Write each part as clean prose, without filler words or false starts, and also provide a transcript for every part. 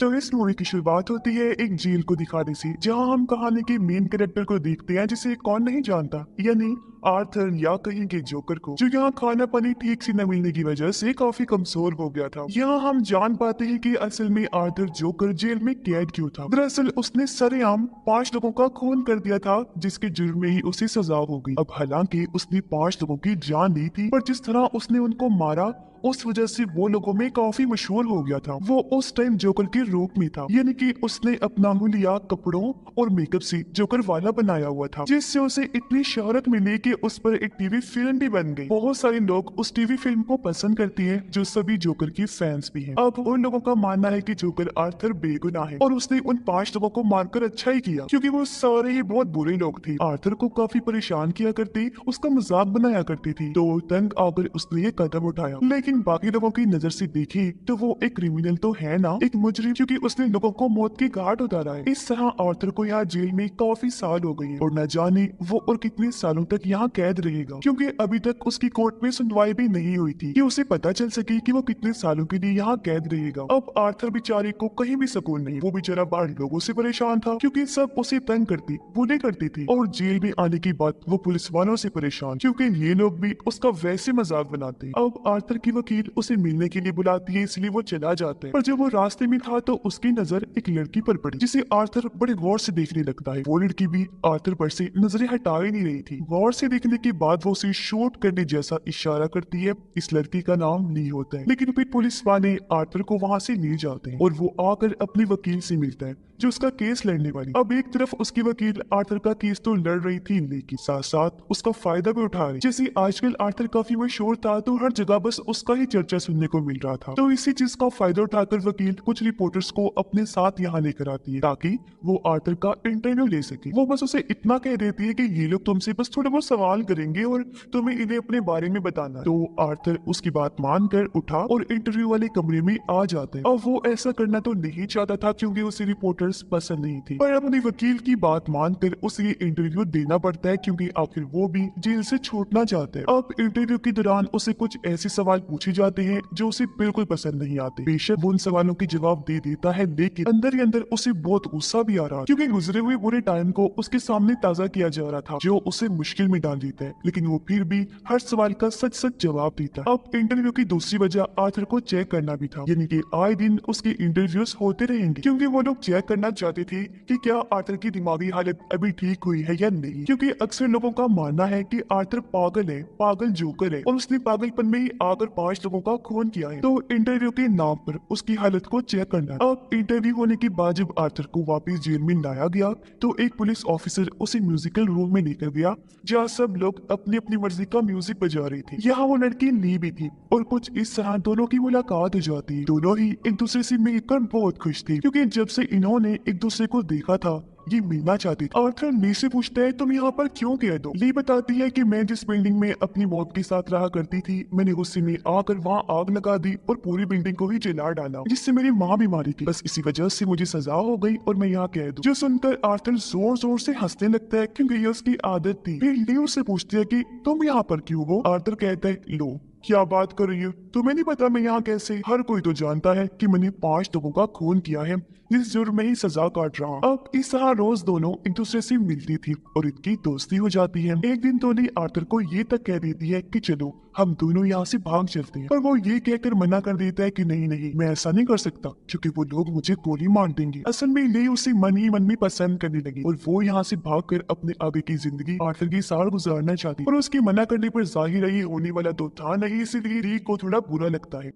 तो इस मूवी की शुरुआत होती है एक जेल को दिखाने से, जहां हम कहानी के मेन कैरेक्टर को देखते हैं जिसे कौन नहीं जानता, यानी आर्थर या कहेंगे जोकर को, जो यहाँ खाना पानी ठीक से न मिलने की वजह से काफी कमजोर हो गया था। यहाँ हम जान पाते हैं कि असल में आर्थर जोकर जेल में कैद क्यों था। दरअसल उसने सरेआम 5 लोगों का खून कर दिया था, जिसके जुर्म में ही उसे सजा हो गई। अब हालांकि उसने 5 लोगों की जान ली थी, पर जिस तरह उसने उनको मारा उस वजह से वो लोगों में काफी मशहूर हो गया था। वो उस टाइम जोकर के रूप में था, यानी कि उसने अपना हुलिया कपड़ों और मेकअप से जोकर वाला बनाया हुआ था, जिससे उसे इतनी शोहरत मिली कि उस पर एक टीवी फिल्म भी बन गई। बहुत सारे लोग उस टीवी फिल्म को पसंद करते हैं, जो सभी जोकर की फैंस भी हैं। अब उन लोगों का मानना है कि जोकर आर्थर बेगुनाह है और उसने उन 5 लोगों को मारकर अच्छा ही किया, क्योंकि वो सारे ही बहुत बुरे लोग थे। आर्थर को काफी परेशान किया करती, उसका मजाक बनाया करती थी, तो तंग आकर उसने ये कदम उठाया। लेकिन बाकी लोगों की नजर से देखी तो वो एक क्रिमिनल तो है ना, एक मुजरिम, क्योंकि उसने लोगों को मौत की घाट उतारा है। इस तरह आर्थर को यहाँ जेल में काफी साल हो गए हैं और न जाने वो और कितने सालों तक यहाँ कैद रहेगा, क्योंकि अभी तक उसकी कोर्ट में सुनवाई भी नहीं हुई थी कि उसे पता चल सके कि वो कितने सालों के लिए यहाँ कैद रहेगा। अब आर्थर बेचारे को कहीं भी सुकून नहीं। वो बेचारा बाहर लोगों से परेशान था, क्योंकि सब उसे तंग करती बुले करती थी, और जेल में आने की बात वो पुलिस वालों से परेशान, क्योंकि ये लोग भी उसका वैसे मजाक बनाते। अब आर्थर की वकील उसे मिलने के लिए बुलाती है, इसलिए वो चला जाता है। पर जब वो रास्ते में था तो उसकी नजर एक लड़की पर पड़ी, जिसे आर्थर बड़े गौर से देखने लगता है। वो लड़की भी आर्थर पर से नजरें हटा ही नहीं रही थी। गौर से देखने के बाद वो उसे शूट करने जैसा इशारा करती है। इस लड़की का नाम ली होता है, लेकिन फिर पुलिस वाले आर्थर को वहां से ले जाते हैं और वो आकर अपने वकील से मिलता है, जो उसका केस लड़ने वाली। अब एक तरफ उसकी वकील आर्थर का केस तो लड़ रही थी, लेकिन साथ साथ उसका फायदा भी उठा रही। जैसे आजकल आर्थर काफी मशहूर था, तो हर जगह बस उसका ही चर्चा सुनने को मिल रहा था। तो इसी चीज का फायदा उठाकर वकील कुछ रिपोर्टर्स को अपने साथ यहाँ लेकर आती है, ताकि वो आर्थर का इंटरव्यू ले सके। वो बस उसे इतना कह देती है कि ये लोग तुमसे बस थोड़े बहुत सवाल करेंगे और तुम्हें इन्हें अपने बारे में बताना। तो आर्थर उसकी बात मानकर उठा और इंटरव्यू वाले कमरे में आ जाता है। अब वो ऐसा करना तो नहीं चाहता था, क्योंकि उसे रिपोर्टर्स पसंद नहीं थी, पर अपने वकील की बात मानकर उसे ये इंटरव्यू देना पड़ता है, क्योंकि आखिर वो भी जेल से छूटना चाहता है। अब इंटरव्यू के दौरान उसे कुछ ऐसे सवाल पूछे जाते हैं जो उसे बिल्कुल पसंद नहीं आते। बेशक वो उन सवालों के जवाब दे देता है, लेकिन अंदर ही अंदर उसे बहुत गुस्सा भी आ रहा है, क्योंकि गुजरे हुए बुरे टाइम को उसके सामने ताजा किया जा रहा था, जो उसे मुश्किल में डाल देता है। लेकिन वो फिर भी हर सवाल का सच सच जवाब देता है। अब इंटरव्यू की दूसरी वजह आर्थर को चेक करना भी था, यानी कि आए दिन उसके इंटरव्यूज होते रहेंगे, क्योंकि वो लोग चेक करना चाहते थे कि क्या आर्थर की दिमागी हालत अभी ठीक हुई है या नहीं, क्योंकि अक्सर लोगों का मानना है कि आर्थर पागल है, पागल जोकर है, और उसने पागलपन में ही आकर 5 लोगों का खून किया है। तो इंटरव्यू के नाम पर उसकी हालत को चेक करना। अब इंटरव्यू होने के बाद जब आर्थर को वापस जेल में लाया गया, तो एक पुलिस ऑफिसर उसे म्यूजिकल रूम में लेकर गया, जहाँ सब लोग अपनी अपनी मर्जी का म्यूजिक बजा रहे थे। यहाँ वो लड़की ली भी थी, और कुछ इस तरह दोनों की मुलाकात हो जाती है। दोनों ही एक दूसरे से मिलकर बहुत खुश थे, क्योंकि जब से इन्होंने एक दूसरे को देखा था ये मिलना चाहती थी। आर्थर ली से पूछता है तुम यहाँ पर क्यों गए? दो ली बताती है कि मैं जिस बिल्डिंग में अपनी मौत के साथ रहा करती थी, मैंने गुस्से में आकर वहाँ आग लगा दी और पूरी बिल्डिंग को ही जला डाला, जिससे मेरी माँ भी मारी थी। बस इसी वजह से मुझे सजा हो गई और मैं यहाँ कैद हूँ। जो सुनकर आर्थर जोर जोर से हंसने लगता है, क्योंकि ये उसकी आदत थी। फिर ली उससे पूछती है कि तुम यहाँ पर क्यों हो? आर्थर कहता है लो क्या बात कर रही हो, तुम्हें नहीं पता मैं यहाँ कैसे? हर कोई तो जानता है कि मैंने 5 लोगों का खून किया है, इस जुर्म में ही सजा काट रहा हूँ। अब इस तरह रोज दोनों एक दूसरे से मिलती थी और इनकी दोस्ती हो जाती है। एक दिन तो ली आर्थर को ये तक कह देती है कि चलो हम दोनों यहाँ से भाग चलते हैं, पर वो ये कहकर मना कर देता है कि नहीं नहीं, मैं ऐसा नहीं कर सकता, क्योंकि वो लोग मुझे गोली मार देंगे। असल में ली उसे मन ही मन में पसंद करने लगी और वो यहाँ से भागकर अपने आगे की जिंदगी आर्थर के साथ गुजारना चाहती, पर उसके मना करने पर जाहिर है ये होने वाला तो था नहीं, इसलिए ली को थोड़ा बुरा लगता है।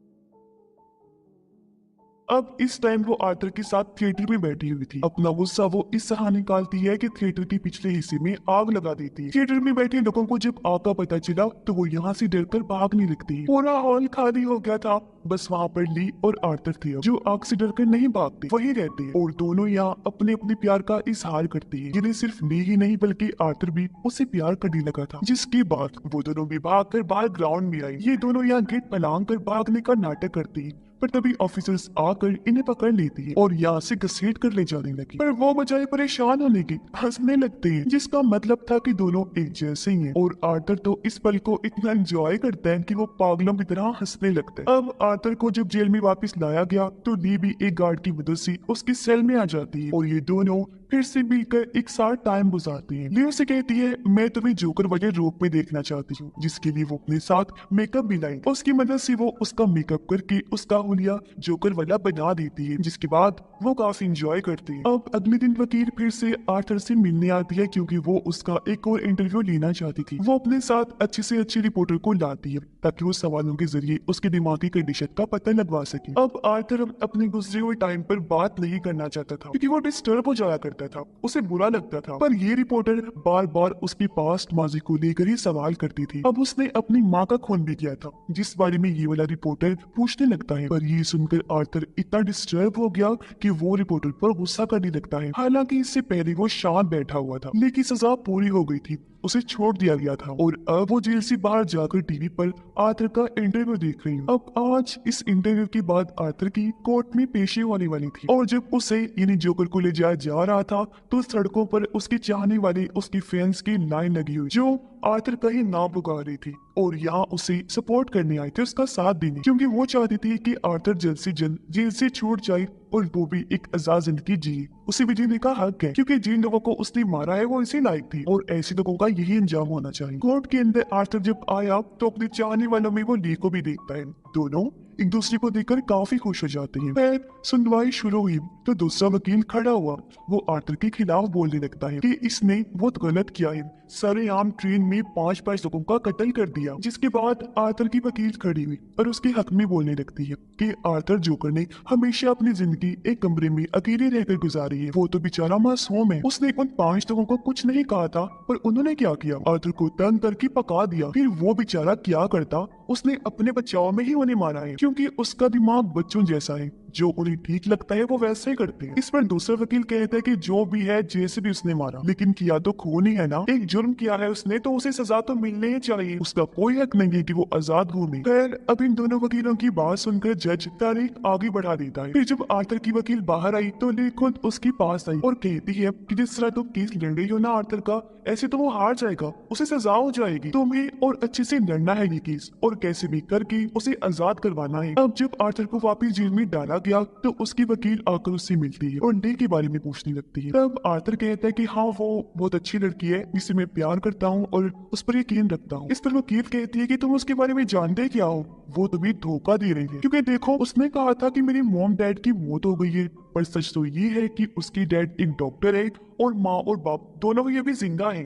अब इस टाइम वो आर्थर के साथ थिएटर में बैठी हुई थी। अपना गुस्सा वो इस तरह निकालती है कि थिएटर के पिछले हिस्से में आग लगा देती है। थिएटर में बैठे लोगों को जब आग का पता चला तो वो यहाँ से डरकर भागने लगती है। पूरा हॉल खाली हो गया था, बस वहाँ पर ली और आर्थर थे, जो आग से डरकर नहीं भागते, वही रहते हैं और दोनों यहाँ अपने अपने प्यार का इजहार करती है, जिन्हें सिर्फ ली ही नहीं बल्कि आर्थर भी उसे प्यार करने लगा था। जिसके बाद वो दोनों भी भाग कर बाहर ग्राउंड में आई। ये दोनों यहाँ गेट पलांग कर भागने का नाटक करती है, पर तभी ऑफिसर्स आकर इन्हें पकड़ लेती है और यहाँ से घसीट कर ले जाने लगी। पर वो बजाय परेशान होने की हंसने लगते हैं, जिसका मतलब था कि दोनों एक जैसे ही हैं। और आर्थर तो इस पल को इतना एंजॉय करता है कि वो पागलों की तरह हंसने लगता है। अब आर्थर को जब जेल में वापस लाया गया तो ली भी एक गार्ड की मदद से उसके सेल में आ जाती है और ये दोनों फिर से मिलकर एक साथ टाइम गुजारते हैं। लियो से कहती है, मैं तुम्हें जोकर वाले रूप में देखना चाहती हूँ, जिसके लिए वो अपने साथ मेकअप भी लाई। उसकी मदद से वो उसका मेकअप करके उसका हुलिया जोकर वाला बना देती है, जिसके बाद वो काफी इंजॉय करते हैं। अब अगले दिन वकील फिर से आर्थर से मिलने आती है क्योंकि वो उसका एक और इंटरव्यू लेना चाहती थी। वो अपने साथ अच्छे से अच्छे रिपोर्टर को लाती है ताकि वो सवालों के जरिए उसके दिमागी कंडीशन का पता लगवा सके। अब आर्थर अपने गुजरे हुए टाइम पर बात नहीं करना चाहता था क्योंकि वो डिस्टर्ब हो जाया करता था, उसे बुरा लगता था। पर ये रिपोर्टर बार बार उसकी पास्ट माजी को लेकर ही सवाल करती थी। अब उसने अपनी माँ का खून भी किया था, जिस बारे में ये वाला रिपोर्टर पूछने लगता है। पर ये सुनकर आर्थर इतना डिस्टर्ब हो गया कि वो रिपोर्टर पर गुस्सा करने लगता है। हालांकि इससे पहले वो शांत बैठा हुआ था, लेकिन सजा पूरी हो गई थी, उसे छोड़ दिया गया था और अब वो जेल से बाहर जाकर टीवी पर आर्थर का इंटरव्यू देख रही हूँ। अब आज इस इंटरव्यू के बाद आर्थर की कोर्ट में पेशी होने वाली थी और जब उसे यानी जोकर को ले जाया जा रहा था तो सड़कों पर उसके चाहने वाले उसके फैंस की लाइन लगी हुई जो आर्थर का ही नाम पुकार रही थी और यहाँ उसे सपोर्ट करने आए थे, उसका साथ देने, क्योंकि वो चाहती थी कि आर्थर जल्द से जल्द जेल से छूट जाए और वो भी एक आजाद जिंदगी जिए। उसे भी जीने का हक है क्योंकि जिन लोगों को उसने मारा है वो इसी लायक थी और ऐसे लोगों का यही अंजाम होना चाहिए। कोर्ट के अंदर आर्थर जब आया तो अपने चाहने वालों में वो ली को भी देखता है। दोनों एक दूसरे को देखकर काफी खुश हो जाते हैं। फिर सुनवाई शुरू हुई तो दूसरा वकील खड़ा हुआ। वो आर्थर के खिलाफ बोलने लगता है कि इसने बहुत गलत किया है, सरेआम ट्रेन में 5 लोगों का कत्ल कर दिया। जिसके बाद आर्थर की वकील खड़ी हुई और उसके हक में बोलने लगती है कि आर्थर जोकर ने हमेशा अपनी जिंदगी एक कमरे में अकेले रहकर गुजारी है। वो तो बेचारा मासूम है, उसने उन 5 लोगों को कुछ नहीं कहा था, पर उन्होंने क्या किया, आर्थर को तंग करके पका दिया। फिर वो बेचारा क्या करता, उसने अपने बचाव में ही उन्हें मारा है क्योंकि उसका दिमाग बच्चों जैसा है, जो उन्हें ठीक लगता है वो वैसे ही करते हैं। इस पर दूसरा वकील कहता है कि जो भी है, जैसे भी उसने मारा, लेकिन किया तो खून ही है ना, एक जुर्म किया है उसने तो उसे सजा तो मिलनी ही चाहिए, उसका कोई हक नहीं है कि वो आजाद घूमे। खैर अब इन दोनों वकीलों की बात सुनकर जज तारीख आगे बढ़ा देता है। फिर जब आर्थर की वकील बाहर आई तो ली खुद उसके पास आई और कहती है कि जिस तरह तुम केस लड़ रही हो ना आर्थर का, ऐसे तो वो हार जाएगा, उसे सजा हो जाएगी, तुम्हें और अच्छे से लड़ना है ये केस और कैसे भी करके उसे आजाद करवाना है। अब जब आर्थर को वापिस जेल में डाला गया तो उसकी वकील आकर उससे मिलती है और डे के बारे में पूछने लगती है। तब आर्थर कहता है कि हाँ वो बहुत अच्छी लड़की है जिसे मैं प्यार करता हूँ और उस पर यकीन रखता हूँ। इस पर वकील कहती है कि तुम उसके बारे में जानते क्या हो, वो तुम्हें धोखा दे रही है क्योंकि देखो उसने कहा था कि मेरी मॉम डैड की मौत हो गई है, पर सच तो ये है कि उसकी डैड एक डॉक्टर है और माँ और बाप दोनों ही अभी जिंदा हैं।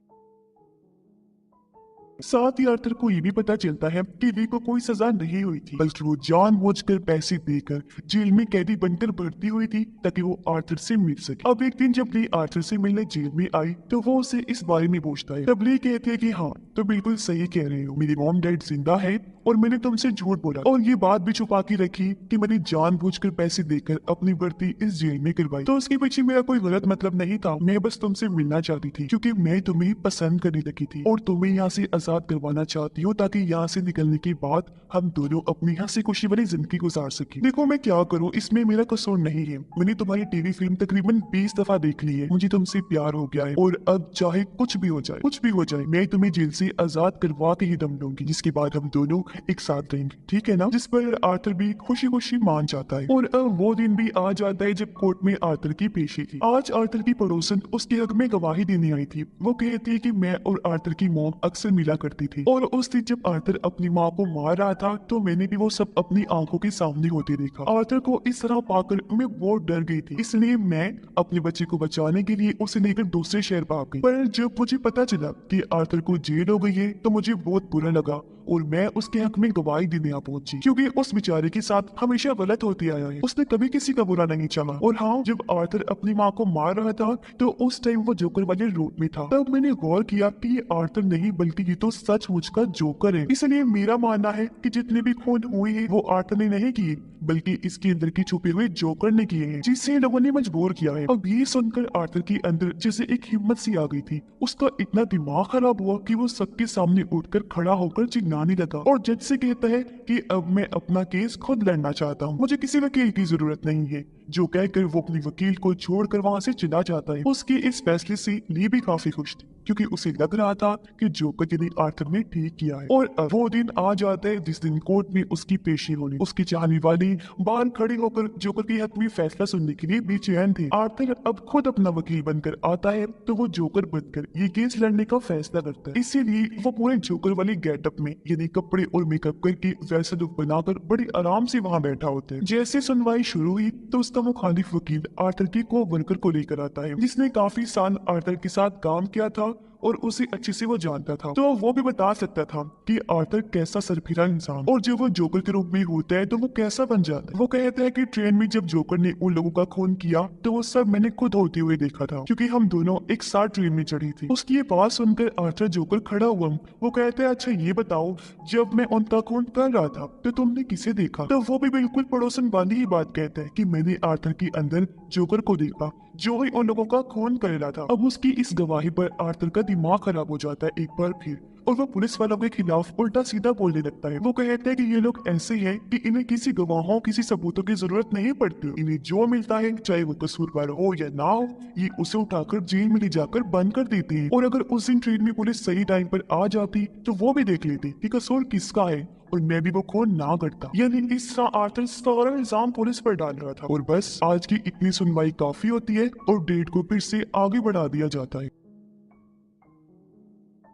साथ ही आर्थर को ये भी पता चलता है कि ली को कोई सजा नहीं हुई थी, बल्कि वो जानबूझकर पैसे देकर जेल में कैदी बनकर भर्ती हुई थी ताकि वो आर्थर से मिल सके। अब एक दिन जब ली आर्थर से मिलने जेल में आई तो वो उसे इस बारे में पूछता है। तब ली कहती है कि हाँ तो बिल्कुल सही कह रहे हो, मेरी मॉम डैड जिंदा है और मैंने तुमसे झूठ बोला और ये बात भी छुपा के रखी कि मैंने जानबूझकर पैसे देकर अपनी भर्ती इस जेल में करवाई। तो उसके पीछे मेरा कोई गलत मतलब नहीं था, मैं बस तुमसे मिलना चाहती थी क्योंकि मैं तुम्हें पसंद करने लगी थी और तुम्हें यहाँ से आजाद करवाना चाहती हूँ ताकि यहाँ से निकलने के बाद हम दोनों अपनी हंसी खुशी वाली जिंदगी गुजार सके। देखो मैं क्या करूँ, इसमें मेरा कसूर नहीं है, मैंने तुम्हारी टीवी फिल्म तकरीबन 20 दफा देख ली है, मुझे तुमसे प्यार हो गया है और अब चाहे कुछ भी हो जाए, कुछ भी हो जाए, मैं तुम्हें जेल से आजाद करवा के ही दम लूंगी, जिसके बाद हम दोनों एक साथ रहेंगे, ठीक है ना। जिस पर आर्थर भी खुशी खुशी मान जाता है और अब वो दिन भी आ जाता है जब कोर्ट में आर्थर की पेशी थी। आज आर्थर की पड़ोसन उसके हक में गवाही देने आई थी। वो कहती है कि मैं और आर्थर की मॉम अक्सर मिला करती थी और उस दिन जब आर्थर अपनी माँ को मार रहा था तो मैंने भी वो सब अपनी आंखों के सामने होते देखा। आर्थर को इस तरह पाकर मैं बहुत डर गई थी, इसलिए मैं अपने बच्चे को बचाने के लिए उसे लेकर दूसरे शहर भाग गई। पर जब मुझे पता चला कि आर्थर को जेल हो गई है तो मुझे बहुत बुरा लगा और मैं उसके हक में गवाही देने आ पहुंची क्योंकि उस बेचारे के साथ हमेशा गलत होते आया है, उसने कभी किसी का बुरा नहीं चाहा। और हाँ, जब आर्थर अपनी माँ को मार रहा था तो उस टाइम वो जोकर वाले रूप में था। तब मैंने गौर किया कि ये आर्थर नहीं बल्कि ये तो सचमुच का जोकर है। इसलिए मेरा मानना है कि जितने भी खून हुए हैं वो आर्थर ने नहीं किए बल्कि इसके अंदर की छुपे हुए जोकर ने किए हैं, जिससे लोगों ने मजबूर किया है। अब ये सुनकर आर्थर के अंदर जैसे एक हिम्मत सी आ गई थी। उसका इतना दिमाग खराब हुआ कि वो सबके सामने उठकर खड़ा होकर चिल्लाने चिल्लाने लगा और जज से कहता है कि अब मैं अपना केस खुद लड़ना चाहता हूँ, मुझे किसी वकील की जरूरत नहीं है। जो कहकर वो अपने वकील को छोड़कर वहां से चला जाता है। उसके इस फैसले से ली भी काफी खुश थी, क्योंकि उसे लग रहा था कि जोकर यानी आर्थर ने ठीक किया है। और अब वो दिन आ जाता है जिस दिन कोर्ट में उसकी पेशी होनी। उसकी चाहने वाली बाहर खड़ी होकर जोकर के हक में फैसला सुनने के लिए बेचैन थे। आर्थर अब खुद अपना वकील बनकर आता है तो वो जोकर बनकर ये केस लड़ने का फैसला करता है। इसीलिए वो पूरे जोकर वाली गेटअप में यानी कपड़े और मेकअप करके वैसा लुक बनाकर बड़ी आराम से वहां बैठा होता है। जैसे सुनवाई शुरू हुई तो उसका मुखालिफ वकील आर्थर की को वर्कर को लेकर आता है, जिसने काफी साल आर्थर के साथ काम किया था और उसे अच्छे से वो जानता था, तो वो भी बता सकता था कि आर्थर कैसा सरफिरा इंसान और जब वो जोकर के रूप में होता है तो वो कैसा बन जाता है। वो कहता है कि ट्रेन में जब जोकर ने उन लोगों का खून किया तो वो सब मैंने खुद होते हुए देखा था, क्योंकि हम दोनों एक साथ ट्रेन में चढ़ी थी। उसकी ये बात सुनकर आर्थर जोकर खड़ा हुआ। वो कहता है, अच्छा ये बताओ, जब मैं उनका खून कर रहा था तो तुमने किसे देखा? तो वो भी बिल्कुल पड़ोसन वाली ही बात कहता है कि मैंने आर्थर के अंदर जोकर को देखा जो ही उन लोगों का खून कर रहा था। अब उसकी इस गवाही पर आर्थर का दिमाग खराब हो जाता है एक बार फिर, और वो पुलिस वालों के खिलाफ उल्टा सीधा बोलने लगता है। वो कहता है कि ये लोग ऐसे हैं कि इन्हें किसी गवाहों किसी सबूतों की जरूरत नहीं पड़ती। इन्हें जो मिलता है, चाहे वो कसूरवार हो या ना हो, ये उसे उठाकर जेल में ले जाकर बंद कर देते हैं। और अगर उस दिन ट्रेन में पुलिस सही टाइम पर आ जाती तो वो भी देख लेती कि कसूर किसका है और मैं भी वो खून ना करता। यानी इस तरह आर्थर सारा इल्जाम पुलिस पर डाल रहा था। और बस आज की इतनी सुनवाई काफी होती है और डेट को फिर से आगे बढ़ा दिया जाता है।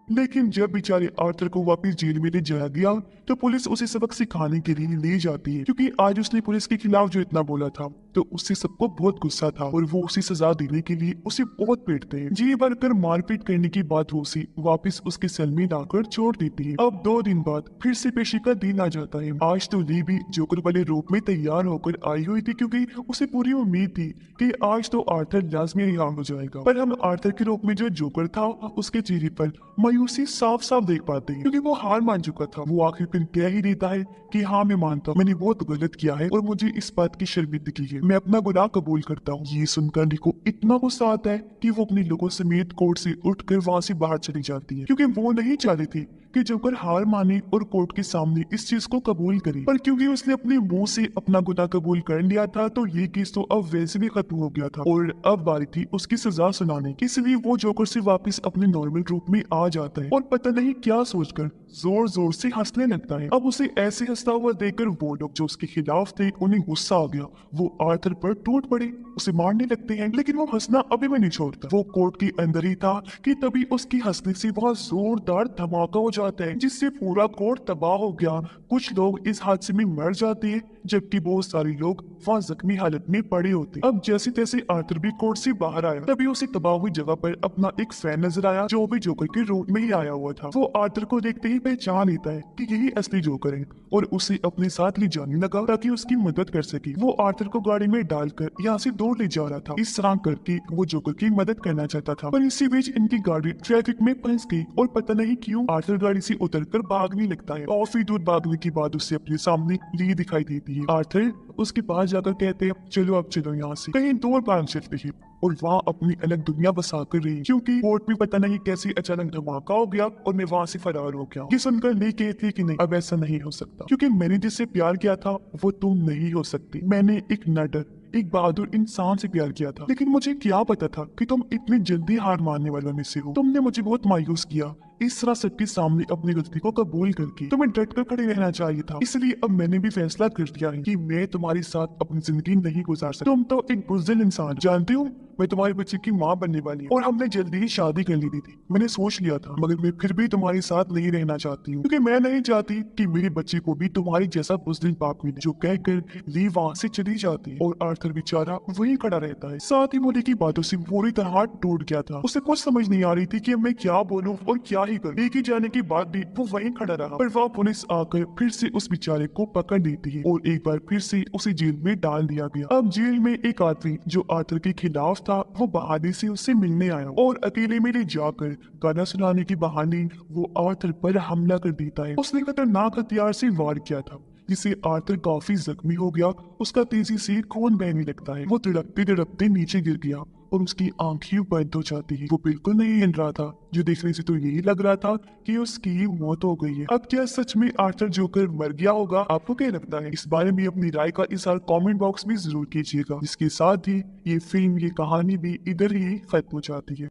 लेकिन जब बेचारे आर्थर को वापस जेल में ले जाया गया तो पुलिस उसे सबक सिखाने के लिए ले जाती है, क्योंकि आज उसने पुलिस के खिलाफ जो इतना बोला था तो उससे सबको बहुत गुस्सा था और वो उसे सजा देने के लिए उसे बहुत पीटते हैं। जी भरकर मारपीट करने के बाद वो उसे वापस उसके सेल में लाकर छोड़ देती है। अब 2 दिन बाद फिर से पेशी का दिन आ जाता है। आज तो ली भी जोकर वाले रूप में तैयार होकर आई हुई थी, क्योंकि उसे पूरी उम्मीद थी कि आज तो आर्थर लाजमी रिहा हो जाएगा। पर हम आर्थर के रूप में जो जोकर था उसके चेहरे पर मायूसी साफ साफ देख पाते हैं, क्योंकि वो हार मान चुका था। वो आखिर फिर कह ही देता है कि हाँ मैं मानता हूँ, मैंने बहुत गलत किया है और मुझे इस बात की शर्मिंदगी है, मैं अपना गुनाह कबूल करता हूँ। ये सुनकर ली को इतना गुस्सा आता है कि वो अपने लोगों समेत कोर्ट से उठकर वहां से बाहर चली जाती है, क्योंकि वो नहीं चाहती थी कि जोकर हार माने और कोर्ट के सामने इस चीज को कबूल करे। पर क्योंकि उसने अपने मुंह से अपना गुनाह कबूल कर लिया था तो ये केस तो अब वैसे भी खत्म हो गया था और अब बारी थी उसकी सजा सुनाने की। इसलिए वो जोकर से वापस अपने नॉर्मल रूप में आ जाता है और पता नहीं क्या सोचकर जोर जोर से हंसने लगता है। अब उसे ऐसे हंसता हुआ देखकर वो लोग जो उसके खिलाफ थे उन्हें गुस्सा आ गया। वो आर्थर पर टूट पड़े, उसे मारने लगते हैं, लेकिन वो हंसना अभी भी नहीं छोड़ता। वो कोर्ट के अंदर ही था कि तभी उसकी हंसने से बहुत जोरदार धमाका हो जाता है, जिससे पूरा कोर्ट तबाह हो गया। कुछ लोग इस हादसे में मर जाते हैं जबकि बहुत सारे लोग वहाँ जख्मी हालत में पड़े होते। अब जैसे तैसे आर्थर भी कोर्ट से बाहर आया, तभी उसे तबाह हुई जगह पर अपना एक फैन नजर आया जो भी जोकर के रूप में ही आया हुआ था। वो आर्थर को देखते ही पहचान लेता है कि यही असली जोकर है और उसे अपने साथ ले जाने लगा ताकि उसकी मदद कर सके। वो आर्थर को गाड़ी में डालकर यहाँ से दूर ले जा रहा था। इस तरह करके वो जोकर की मदद करना चाहता था, पर इसी बीच इनकी गाड़ी ट्रैफिक में फंस गई और पता नहीं क्यों आर्थर गाड़ी से उतरकर भागने लगता है। काफी दूर भागने के बाद उसे अपने सामने ली दिखाई देती है। आर्थर उसके पास जाकर कहते हैं, चलो अब चलो यहाँ से कहीं दूर भाग चलते हैं और वहाँ अपनी अलग दुनिया बसा कर रही, क्योंकि कोर्ट में पता नहीं कैसे अचानक धमाका हो गया और मैं वहाँ से फरार हो गया। ये सुनकर ली कहती कि नहीं, अब ऐसा नहीं हो सकता, क्योंकि मैंने जिससे प्यार किया था वो तुम नहीं हो सकती। मैंने एक नडर एक बहादुर इंसान से प्यार किया था, लेकिन मुझे क्या पता था कि तुम इतनी जल्दी हार मानने वालों में से हो। तुमने मुझे बहुत मायूस किया। इस तरह सबके सामने अपनी गलती को कबूल करके तुम्हें डट कर खड़े रहना चाहिए था। इसलिए अब मैंने भी फैसला कर लिया है कि मैं तुम्हारे साथ अपनी जिंदगी नहीं गुजार सकता। तुम तो एक बुज़दिल इंसान, जानती हो मैं तुम्हारे बच्चे की माँ बनने वाली हूँ और हमने जल्दी ही शादी कर ली थी। मैंने सोच लिया था, मगर मैं फिर भी तुम्हारे साथ नहीं रहना चाहती हूँ, क्योंकि मैं नहीं चाहती कि मेरे बच्चे को भी तुम्हारी जैसा बुज़दिल बाप मिले। जो कहकर ली वहाँ से चली जाती है और आर्थर बेचारा वहीं खड़ा रहता है। साथ ही मोली की बातों से पूरी तरह टूट गया था। उसे कुछ समझ नहीं आ रही थी कि मैं क्या बोलूं और क्या ही करूं। लेके जाने के बाद भी वो वहीं खड़ा रहा, पर वहाँ पुलिस आकर फिर से उस बेचारे को पकड़ लेती है और एक बार फिर से उसे जेल में डाल दिया गया। अब जेल में एक आदमी जो आर्थर के खिलाफ था वो बहाने से उससे मिलने आया और अकेले में ले जाकर गाना सुनाने के बहाने वो आर्थर पर हमला कर देता है। उसने खतरनाक हथियार से वार किया था जिससे आर्थर काफी जख्मी हो गया। उसका तेजी से खून बहने लगता है। वो तड़पते तड़पते नीचे गिर गया और उसकी आंखें बंद हो जाती है। वो बिल्कुल नहीं हिल रहा था, जो देखने से तो यही लग रहा था कि उसकी मौत हो गई है। अब क्या सच में आर्थर जोकर मर गया होगा? आपको क्या लगता है? इस बारे में अपनी राय का इज़हार कमेंट बॉक्स में जरूर कीजिएगा। इसके साथ ही ये फिल्म, ये कहानी भी इधर ही खत्म हो जाती है।